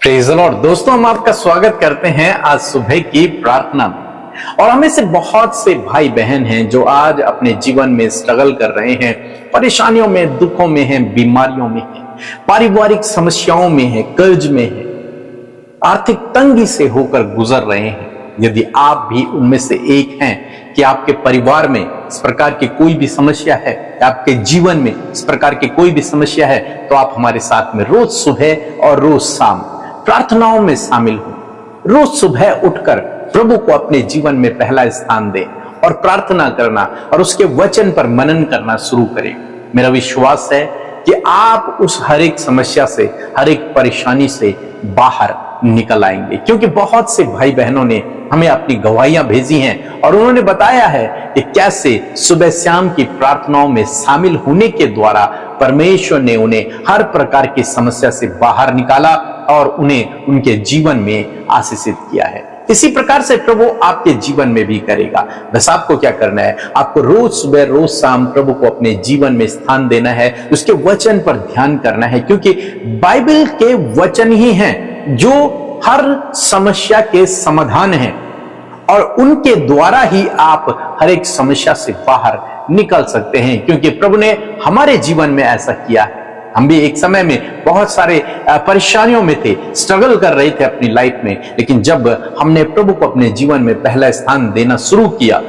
Praise the Lord. दोस्तों, हम आपका स्वागत करते हैं आज सुबह की प्रार्थना में। और हमें से बहुत से भाई बहन हैं जो आज अपने जीवन में स्ट्रगल कर रहे हैं, परेशानियों में, दुखों में हैं, बीमारियों में हैं, पारिवारिक समस्याओं में हैं, कर्ज में हैं, आर्थिक तंगी से होकर गुजर रहे हैं। यदि आप भी उनमें से एक हैं कि आपके परिवार में इस प्रकार की कोई भी समस्या है, आपके जीवन में इस प्रकार की कोई भी समस्या है, तो आप हमारे साथ में रोज सुबह और रोज शाम प्रार्थनाओं में शामिल हो। रोज सुबह उठकर प्रभु को अपने जीवन में पहला स्थान दें और प्रार्थना करना और उसके वचन पर मनन करना शुरू करें। मेरा विश्वास है कि आप उस हर एक समस्या से, हर एक परेशानी से बाहर निकल आएंगे, क्योंकि बहुत से भाई बहनों ने हमें अपनी गवाहियां भेजी हैं और उन्होंने बताया है कि कैसे सुबह शाम की प्रार्थनाओं में शामिल होने के द्वारा परमेश्वर ने उन्हें हर प्रकार की समस्या से बाहर निकाला और उन्हें उनके जीवन में आशीषित किया है। इसी प्रकार से प्रभु आपके जीवन में भी करेगा। बस आपको क्या करना है, आपको रोज सुबह रोज शाम प्रभु को अपने जीवन में स्थान देना है, उसके वचन पर ध्यान करना है, क्योंकि बाइबल के वचन ही हैं जो हर समस्या के समाधान हैं और उनके द्वारा ही आप हर एक समस्या से बाहर निकल सकते हैं, क्योंकि प्रभु ने हमारे जीवन में ऐसा किया है। हम भी एक समय में बहुत सारे परेशानियों में थे, स्ट्रगल कर रहे थे अपनी लाइफ में, लेकिन जब हमने प्रभु को अपने जीवन में पहला स्थान देना शुरू किया,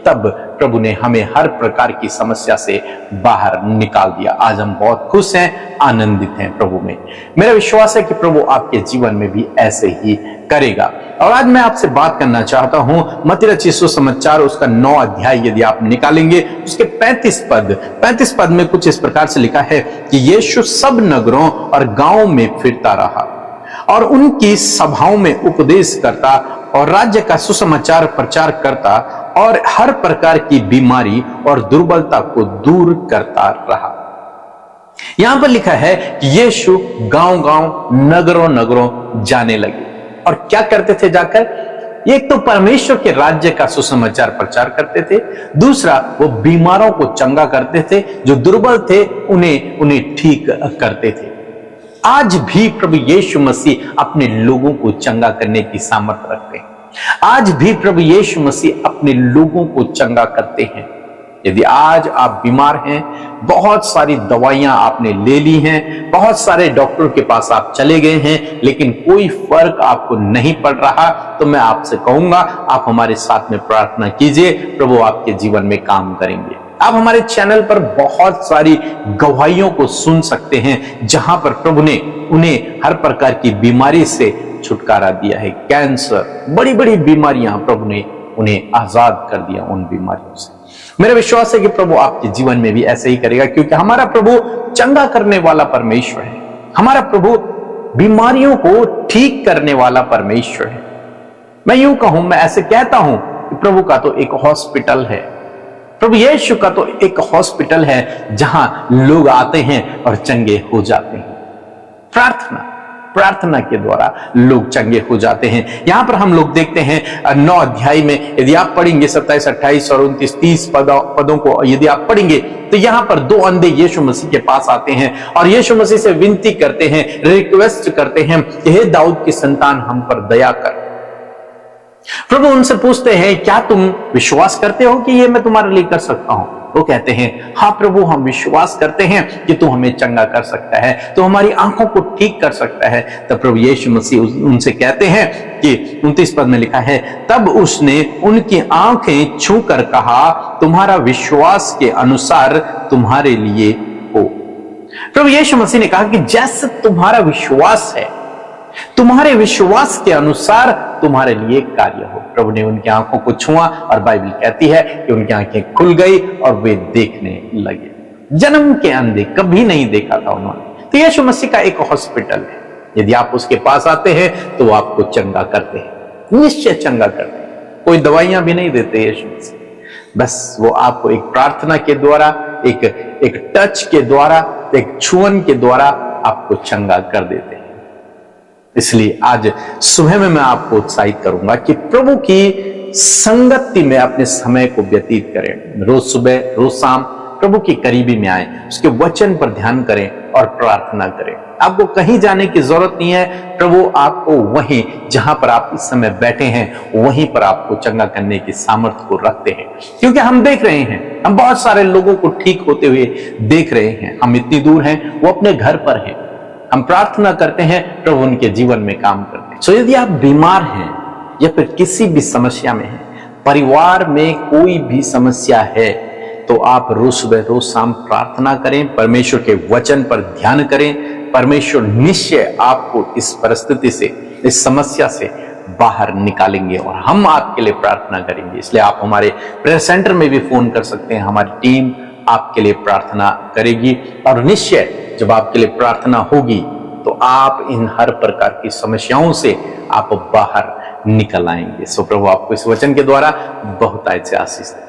तब प्रभु ने हमें हर प्रकार की समस्या से बाहर निकाल दिया। आज हम बहुत खुश हैं, आनंदित हैं प्रभु में। मेरा विश्वास है कि प्रभु आपके जीवन में भी ऐसे ही करेगा। और आज मैं आपसे बात करना चाहता हूं मत्ती रचित सुसमाचार उसका 9 अध्याय यदि आप निकालेंगे, उसके 35 पद में कुछ इस प्रकार से लिखा है कि यीशु सब नगरों और गांवों में फिरता रहा और उनकी सभाओं में उपदेश करता और राज्य का सुसमाचार प्रचार करता और हर प्रकार की बीमारी और दुर्बलता को दूर करता रहा। यहां पर लिखा है कि यीशु गांव-गांव, नगरों-नगरों जाने लगे और क्या करते थे जाकर? एक तो परमेश्वर के राज्य का सुसमाचार प्रचार करते थे, दूसरा वो बीमारों को चंगा करते थे, जो दुर्बल थे उन्हें ठीक करते थे। आज भी प्रभु यीशु मसीह अपने लोगों को चंगा करने की सामर्थ्य रखते हैं। आज भी प्रभु यीशु मसीह अपने लोगों को चंगा करते हैं। यदि आज आप बीमार हैं, बहुत सारी दवाइयां आपने ले ली हैं, बहुत सारे डॉक्टर के पास आप चले गए हैं, लेकिन कोई फर्क आपको नहीं पड़ रहा, तो मैं आपसे कहूंगा आप हमारे साथ में प्रार्थना कीजिए, प्रभु आपके जीवन में काम करेंगे। आप हमारे चैनल पर बहुत सारी गवाहियों को सुन सकते हैं, जहां पर प्रभु ने उन्हें हर प्रकार की बीमारी से छुटकारा दिया है। कैंसर, बड़ी बड़ी बीमारियां, प्रभु ने उन्हें आजाद कर दिया उन बीमारियों से। मेरा विश्वास है कि प्रभु आपके जीवन में भी ऐसे ही करेगा, क्योंकि हमारा प्रभु चंगा करने वाला परमेश्वर है। हमारा प्रभु बीमारियों को ठीक करने वाला परमेश्वर है। मैं यूं कहूं, मैं ऐसे कहता हूं कि प्रभु का तो एक हॉस्पिटल है, प्रभु यीशु का तो एक हॉस्पिटल है जहां लोग आते हैं और चंगे हो जाते हैं। प्रार्थना के द्वारा लोग चंगे हो जाते हैं। यहां पर हम लोग देखते हैं 9 अध्याय में, यदि आप पढ़ेंगे 27, 28 और 29, 30 पदों को यदि आप पढ़ेंगे, तो यहां पर 2 अंधे यीशु मसीह के पास आते हैं और यीशु मसीह से विनती करते हैं, रिक्वेस्ट करते हैं कि हे दाऊद की संतान, हम पर दया कर। प्रभु उनसे पूछते हैं, क्या तुम विश्वास करते हो कि ये मैं तुम्हारे लिए कर सकता हूं? वो कहते हैं, हाँ प्रभु, हम विश्वास करते हैं कि तू हमें चंगा कर सकता है, तो हमारी आंखों को ठीक कर सकता है। तब प्रभु यीशु मसीह उनसे कहते हैं कि 29 पद में लिखा है, तब उसने उनकी आंखें छूकर कहा, तुम्हारा विश्वास के अनुसार तुम्हारे लिए हो। प्रभु यीशु मसीह ने कहा कि जैसे तुम्हारा विश्वास है, तुम्हारे विश्वास के अनुसार तुम्हारे लिए कार्य हो। प्रभु ने उनकी आंखों को छुआ और बाइबल कहती है कि उनकी आंखें खुल गई और वे देखने लगे। जन्म के अंधे, कभी नहीं देखा था उन्होंने। तो यीशु मसीह का एक हॉस्पिटल है, यदि आप उसके पास आते हैं तो वो आपको चंगा करते हैं, निश्चय चंगा करते हैं। कोई दवाइयां भी नहीं देते यीशु मसीह, बस वो आपको एक प्रार्थना के द्वारा, एक टच के द्वारा, एक छुअन के द्वारा आपको चंगा कर देते हैं। इसलिए आज सुबह में मैं आपको उत्साहित करूंगा कि प्रभु की संगति में अपने समय को व्यतीत करें। रोज सुबह रोज शाम प्रभु की करीबी में आए, उसके वचन पर ध्यान करें और प्रार्थना करें। आपको कहीं जाने की जरूरत नहीं है। प्रभु आपको वहीं जहां पर आप इस समय बैठे हैं वहीं पर आपको चंगा करने की सामर्थ्य को रखते हैं, क्योंकि हम देख रहे हैं, हम बहुत सारे लोगों को ठीक होते हुए देख रहे हैं। हम इतनी दूर हैं, वो अपने घर पर हैं। हम प्रार्थना करते हैं, प्रभु उनके जीवन में काम करते हैं। सो यदि आप बीमार हैं या फिर किसी भी समस्या में हैं, परिवार में कोई भी समस्या है, तो आप रोज सुबह रोज शाम प्रार्थना करें, परमेश्वर के वचन पर ध्यान करें। परमेश्वर निश्चय आपको इस परिस्थिति से, इस समस्या से बाहर निकालेंगे और हम आपके लिए प्रार्थना करेंगे। इसलिए आप हमारे प्रेयर सेंटर में भी फोन कर सकते हैं, हमारी टीम आपके लिए प्रार्थना करेगी और निश्चय जब आपके लिए प्रार्थना होगी तो आप इन हर प्रकार की समस्याओं से आप बाहर निकल आएंगे। सो प्रभु आपको इस वचन के द्वारा बहुत अच्छे आशीष दे।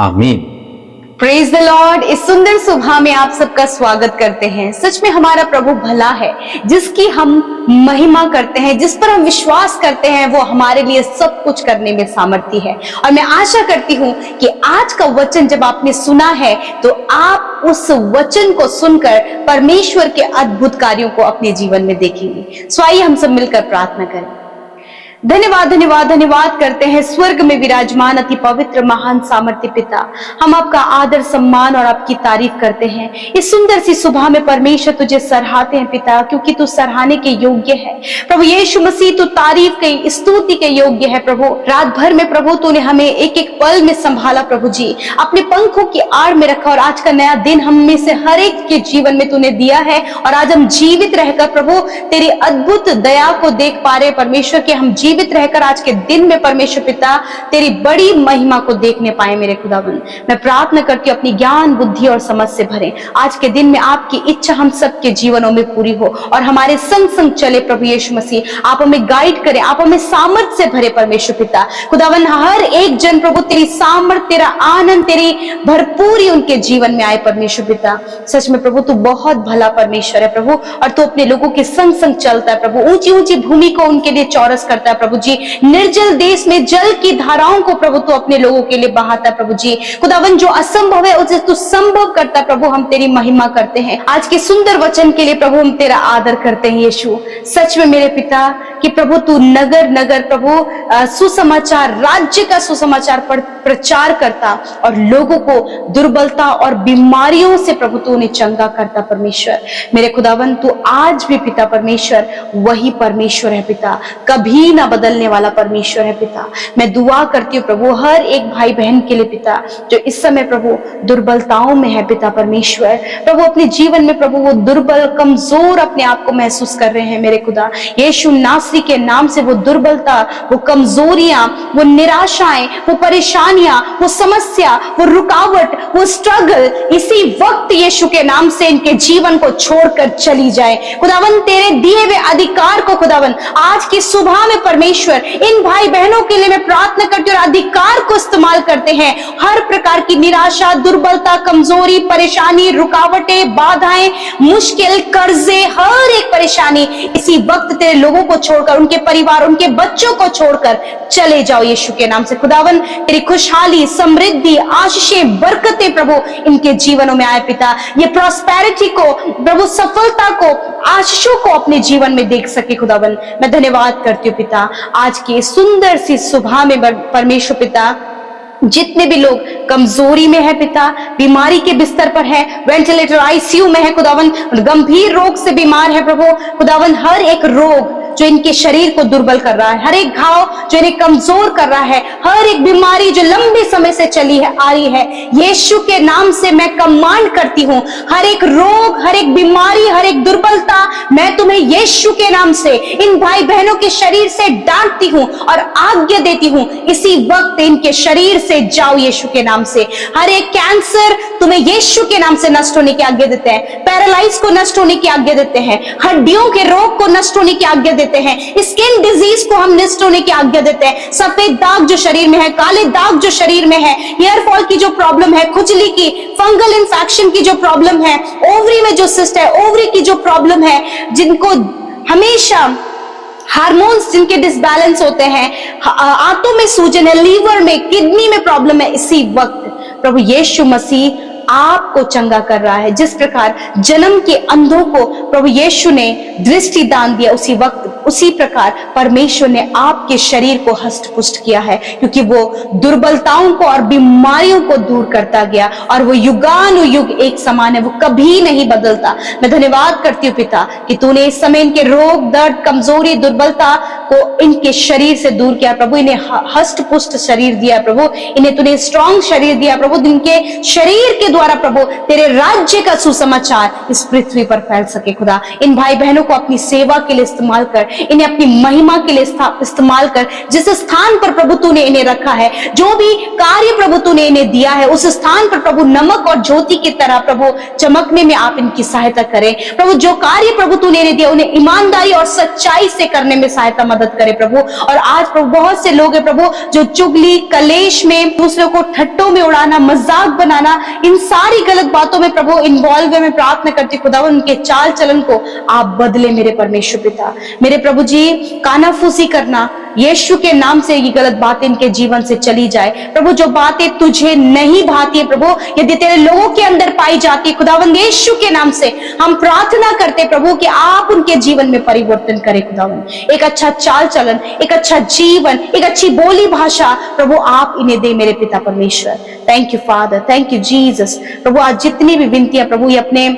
आमीन। Praise the Lord. इस सुंदर सुबह में आप सबका स्वागत करते हैं। सच में हमारा प्रभु भला है, जिसकी हम महिमा करते हैं, जिस पर हम विश्वास करते हैं, वो हमारे लिए सब कुछ करने में सामर्थी है। और मैं आशा करती हूं कि आज का वचन जब आपने सुना है तो आप उस वचन को सुनकर परमेश्वर के अद्भुत कार्यों को अपने जीवन में देखेंगे। सो आइए हम सब मिलकर प्रार्थना करें। धन्यवाद धन्यवाद धन्यवाद करते हैं स्वर्ग में विराजमान अति पवित्र महान सामर्थ्य पिता। हम आपका आदर सम्मान और आपकी तारीफ करते हैं। इस सुंदर सी सुबह में परमेश्वर तुझे सराहते हैं पिता, क्योंकि तू सराहने के योग्य है। प्रभु यीशु मसीह तू तारीफ के, स्तुति के योग्य है। प्रभु रात भर में प्रभु तूने हमें एक एक पल में संभाला प्रभु जी, अपने पंखों की आड़ में रखा और आज का नया दिन हम में से हर एक के जीवन में तूने दिया है। और आज हम जीवित रहकर प्रभु तेरी अद्भुत दया को देख पा रहे परमेश्वर के, हम जीवित रहकर आज के दिन में परमेश्वर पिता तेरी बड़ी महिमा को देखने पाए। मेरे खुदावन मैं प्रार्थना करती हूँ अपनी ज्ञान बुद्धि और समझ से भरे आज के दिन में आपकी इच्छा हम सबके जीवनों में पूरी हो और हमारे संग संग चले। प्रभु यीशु मसीह आप हमें गाइड करें, आप हमें सामर्थ्य से भरे परमेश्वर पिता। खुदावन हर एक जन प्रभु तेरी सामर्थ्य, तेरा आनंद, तेरी भरपूरी उनके जीवन में आए परमेश्वर पिता। सच में प्रभु तू बहुत भला परमेश्वर है प्रभु, और तू अपने लोगों के संग संग चलता है प्रभु। ऊंची ऊंची भूमि को उनके लिए चौरस करता है प्रभु जी। निर्जल देश में जल की धाराओं को प्रभु तू अपने लोगों के लिए बहाता है प्रभु जी। खुदावन जो असंभव है उसे तू संभव करता है प्रभु। हम तेरी महिमा करते हैं आज के सुंदर वचन के लिए प्रभु, हम तेरा आदर करते हैं यीशु। सच में मेरे पिता कि प्रभु तू नगर नगर प्रभु सुसमाचार, राज्य का सुसमाचार प्रचार करता और लोगों को दुर्बलता और बीमारियों से प्रभु तू उन्हें चंगा करता परमेश्वर। मेरे खुदावन तू आज भी पिता परमेश्वर वही परमेश्वर है पिता, कभी ना बदलने वाला परमेश्वर है पिता। मैं दुआ करती हूँ प्रभु हर एक भाई बहन के लिए पिता, जो इस समय प्रभु दुर्बलताओं में है पिता परमेश्वर। प्रभु अपने जीवन में प्रभु वो दुर्बल कमजोर अपने आप को महसूस कर रहे हैं मेरे खुदा। यीशु नासरी के नाम से वो दुर्बलता, वो कमजोरियां, वो निराशाएं, वो परेशानियां, वो समस्या, वो रुकावट, वो स्ट्रगल इसी वक्त यीशु के नाम से इनके जीवन को छोड़कर चली जाए। खुदावन तेरे दिए हुए अधिकार को खुदावन आज की सुबह में परमेश्वर इन भाई बहनों के लिए मैं प्रार्थना करती हूँ और अधिकार को इस्तेमाल करते हैं। हर प्रकार की निराशा, दुर्बलता, कमजोरी, परेशानी, रुकावटें, बाधाएं, मुश्किल, कर्जे, हर एक परेशानी इसी वक्त तेरे लोगों को छोड़कर, उनके परिवार, उनके बच्चों को छोड़कर चले जाओ यीशु के नाम से। खुदावन तेरी खुशहाली, समृद्धि, आशीषें, बरकतें प्रभु इनके जीवनों में आए पिता। ये प्रॉस्पेरिटी को प्रभु, सफलता को, आशीषों को अपने जीवन में देख सके खुदावन। मैं धन्यवाद करती हूँ पिता आज की सुंदर सी सुबह में परमेश्वर पिता। जितने भी लोग कमजोरी में है पिता, बीमारी के बिस्तर पर है, वेंटिलेटर आईसीयू में है खुदावन, गंभीर रोग से बीमार है प्रभु खुदावन, हर एक रोग जो इनके शरीर को दुर्बल कर रहा है, हर एक घाव जो इन्हें कमजोर कर रहा है, हर एक बीमारी जो लंबे समय से चली है आ रही है, यीशु के नाम से मैं कमांड करती हूँ। हर एक रोग, हर एक बीमारी, हर एक दुर्बलता मैं तुम्हें यीशु के नाम से इन भाई बहनों के शरीर से डांटती हूँ और आज्ञा देती हूँ, इसी वक्त इनके शरीर से जाओ यीशु के नाम से। हर एक कैंसर तुम्हें यीशु के नाम से नष्ट होने की आज्ञा देते हैं, पैरालाइज को नष्ट होने की आज्ञा देते हैं, हड्डियों के रोग को नष्ट होने की आज्ञा देते हैं, स्किन डिजीज को हम नष्ट होने की आज्ञा देते हैं, सफेद दाग जो शरीर में है, काले दाग जो शरीर में है, हेयर फॉल की जो प्रॉब्लम है, खुजली की, फंगल इंफेक्शन की जो प्रॉब्लम है, ओवरी में जो सिस्ट है, ओवरी की जो प्रॉब्लम है, जिनको हमेशा हार्मोन्स जिनके डिसबैलेंस होते हैं, आंतों में सूजन है, लीवर में, किडनी में प्रॉब्लम है, इसी वक्त प्रभु यीशु मसीह आपको चंगा कर रहा है। जिस प्रकार जन्म के अंधों को प्रभु यीशु ने दृष्टि दान दिया, उसी प्रकार परमेश्वर ने आपके शरीर को हष्ट पुष्ट किया है, क्योंकि वो दुर्बलताओं को और बीमारियों को दूर करता गया और वो युगानुयुग एक समान है, वो कभी नहीं बदलता। मैं धन्यवाद करती हूँ पिता कि तूने इस समय इनके रोग, दर्द, कमजोरी, दुर्बलता को इनके शरीर से दूर किया प्रभु। इन्हें हष्ट पुष्ट शरीर दिया प्रभु, इन्हें तूने स्ट्रॉन्ग शरीर दिया प्रभु। इनके शरीर के द्वारा प्रभु तेरे राज्य का सुसमाचार इस पृथ्वी पर फैल सके खुदा। इन भाई बहनों को अपनी सेवा के लिए इस्तेमाल कर, इन्हें अपनी महिमा के लिए इस्तेमाल कर। जिस स्थान पर प्रभु तूने इन्हें रखा है, जो भी कार्य प्रभु तूने इन्हें दिया है, उस स्थान पर प्रभु नमक और ज्योति की तरह प्रभु चमकने में आप इनकी सहायता करें प्रभु। जो कार्य प्रभु तूने इन्हें दिया, उन्हें ईमानदारी और सच्चाई से करने में सहायता मदद करे प्रभु। और आज प्रभु बहुत से लोग हैं प्रभु जो चुगली, कलेश में, दूसरों को ठट्टों में उड़ाना, मजाक बनाना, इन सारी गलत बातों में प्रभु इन्वॉल्व है। मैं प्रार्थना करती खुदा उनके चाल चलन को आप बदले मेरे परमेश्वर पिता। मेरे प्रभु जी, कानाफूसी करना यीशु के नाम से ये गलत बातें इनके जीवन से चली जाए प्रभु। जो बातें तुझे नहीं भाती है प्रभु, यदि तेरे लोगों के अंदर पाई जाती है खुदावंद, यीशु के नाम से हम प्रार्थना करते प्रभु कि आप उनके जीवन में परिवर्तन करें खुदावंद। एक अच्छा चाल चलन, एक अच्छा जीवन, एक अच्छी बोली भाषा प्रभु आप इन्हें दे मेरे पिता परमेश्वर। Thank you father, thank you Jesus. प्रभु आज जितनी भी विनतियां प्रभु ये अपने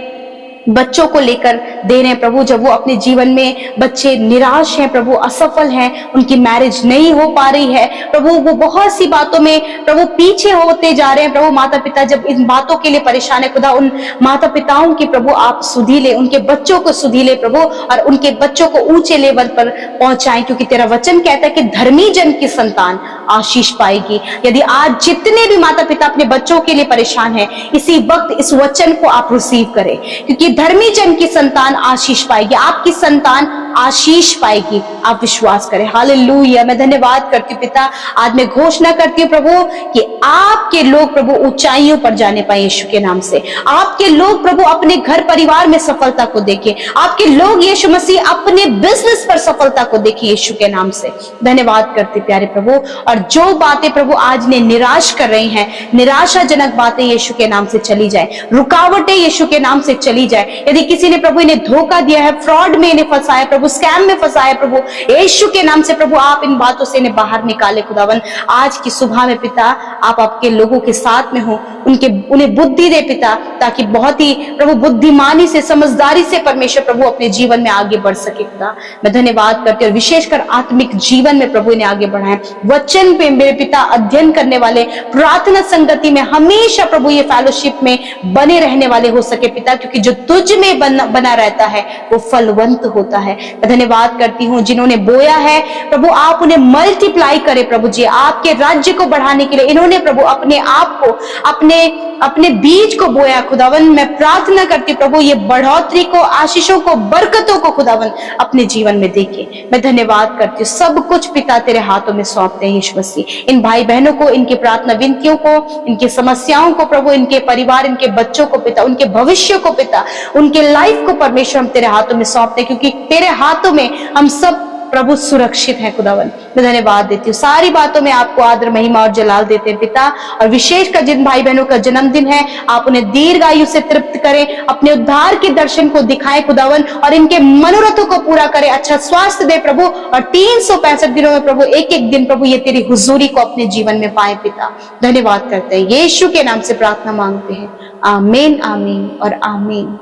बच्चों को लेकर दे रहे हैं प्रभु, जब वो अपने जीवन में बच्चे निराश हैं प्रभु, असफल हैं, उनकी मैरिज नहीं हो पा रही है प्रभु, वो बहुत सी बातों में प्रभु पीछे होते जा रहे हैं प्रभु। माता पिता जब इन बातों के लिए परेशान है खुदा, उन माता पिताओं की प्रभु आप सुधी ले, उनके बच्चों को सुधी ले प्रभु, और उनके बच्चों को ऊंचे लेवल पर पहुंचाएं, क्योंकि तेरा वचन कहता है कि धर्मी जन की संतान आशीष पाएगी। यदि आज जितने भी माता पिता अपने बच्चों के लिए परेशान है, इसी वक्त इस वचन को आप रिसीव करें, क्योंकि धर्मी जन की संतान आशीष पाएगी, आपकी संतान आशीष पाएगी। आप विश्वास करें। हालेलुया। मैं धन्यवाद करती हूँ पिता। आज मैं घोषणा करती हूँ प्रभु कि आपके लोग प्रभु ऊंचाइयों पर जाने पाए यीशु के नाम से। आपके लोग प्रभु अपने घर परिवार में सफलता को देखें। आपके लोग यीशु मसीह अपने बिजनेस पर सफलता को देखें यीशु के नाम से। धन्यवाद करते प्यारे प्रभु। और जो बातें प्रभु आज ने निराश कर रही हैं, निराशाजनक बातें यीशु के नाम से चली जाए, रुकावटें यीशु के नाम से चली जाए। यदि किसी ने प्रभु इन्हें धोखा दिया है, फ्रॉड में इन्हें फंसाया प्रभु, स्कैम में फंसाया प्रभु, यीशु के नाम से प्रभु आप इन बातों से इन्हें बाहर निकाले खुदावन। आज की सुबह में पिता आप आपके लोगों के साथ में हो, उन्हें बुद्धि दे पिता, ताकि बहुत ही प्रभु बुद्धिमानी से, समझदारी से परमेश्वर प्रभु अपने जीवन में आगे बढ़ सके खुदा। मैं धन्यवाद करती हूँ, और विशेषकर आत्मिक जीवन में प्रभु इन्हें आगे बढ़ाएं। वचन पे मेरे पिता अध्ययन करने वाले, प्रार्थना संगति में हमेशा प्रभु ये फेलोशिप में बने रहने वाले हो सके पिता, क्योंकि जो तुझ में बना रहता है वो फलवंत होता है। मैं धन्यवाद करती हूँ जिन्होंने बोया है प्रभु आप उन्हें मल्टीप्लाई करे प्रभु जी, आपके राज्य को बढ़ाने के लिए इन्होंने प्रभु अपने आप को, अपने बीज को बोया खुदावन। मैं प्रार्थना करती प्रभु ये बढ़ोतरी को, आशीषों को, बरकतों को खुदावन अपने जीवन में देखे। मैं धन्यवाद करती हूँ। सब कुछ पिता तेरे हाथों में सौंपते हैं यीशु मसीह। इन भाई बहनों को, इनके प्रार्थना विनतियों को, इनकी समस्याओं को प्रभु, इनके परिवार, इनके बच्चों को पिता, उनके भविष्य को पिता, उनके लाइफ को परमेश्वर हम तेरे हाथों में सौंपते हैं, क्योंकि तेरे हाथों में हम सब प्रभु सुरक्षित है खुदावन। मैं धन्यवाद देती हूँ। सारी बातों में आपको आदर, महिमा और जलाल देते हैं पिता। और विशेषकर जिन भाई बहनों का जन्मदिन है, आप उन्हें दीर्घ आयु से तृप्त करें, अपने उद्धार के दर्शन को दिखाएं खुदावन, और इनके मनोरथों को पूरा करें, अच्छा स्वास्थ्य दे प्रभु, और 365 दिनों में प्रभु एक एक दिन प्रभु ये तेरी हुजूरी को अपने जीवन में पाए पिता। धन्यवाद करते हैं, यीशु के नाम से प्रार्थना मांगते हैं। आमीन, आमीन और आमीन।